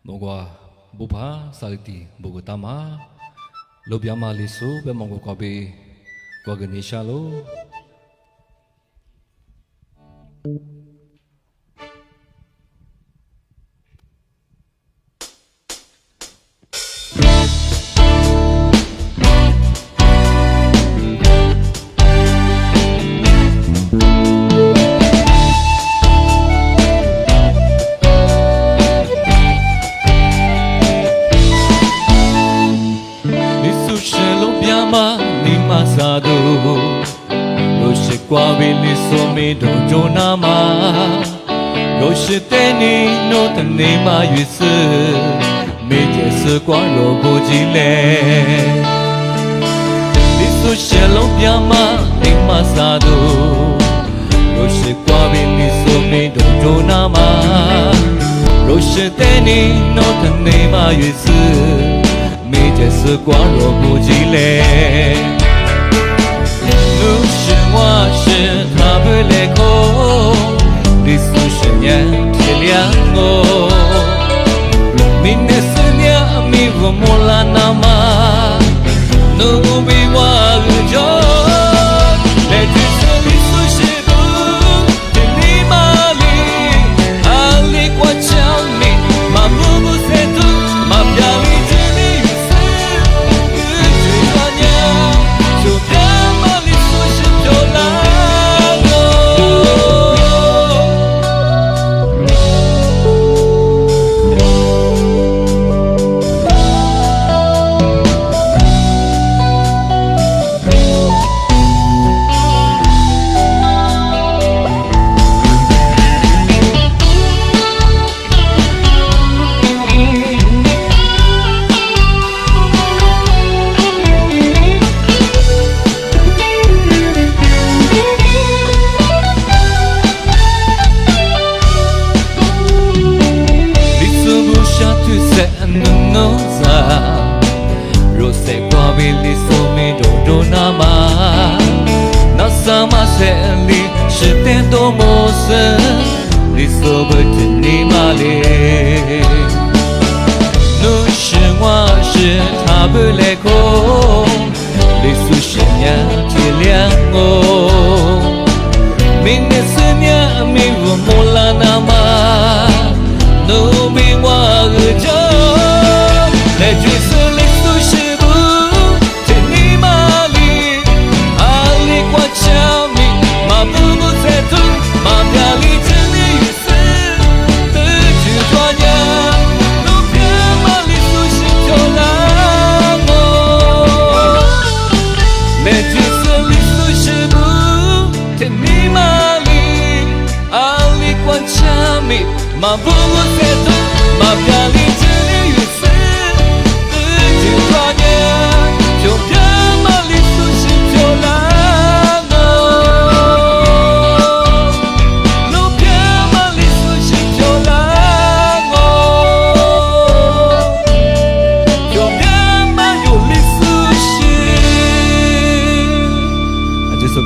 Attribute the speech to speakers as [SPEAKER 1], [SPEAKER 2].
[SPEAKER 1] Mogwa bupa saliti bogotama lobiama lisu be mongo kwabe kwaganisha lo Masado Roshi kwabili somi dojo nama Roshi teni no tani ma yusu Meje se kwa robo jile Lisu shalom pyama ni masado Roshi kwabili somi dojo nama Roshi teni no tani ma yusu Meje se kwa robo jile我是他不来过，你是谁呀？天亮我，明天是你咪我莫拉那么，努比我久，来去这里是谁不？这里马里，阿里过桥里，马步步在走，马表里这里有事，日子多年，就干。多陌生，你所不知你马里，怒是我是他不来过，你所想呀体谅我，明天是你咪我莫拉那么，努比我久，来追索你所是不，这你马里，阿里过桥米，马步步。马表里真的有事，自己抓呀，路边马里苏醒就让我，来去这里苏是不，天你马里，阿里关卡米，马步步在走。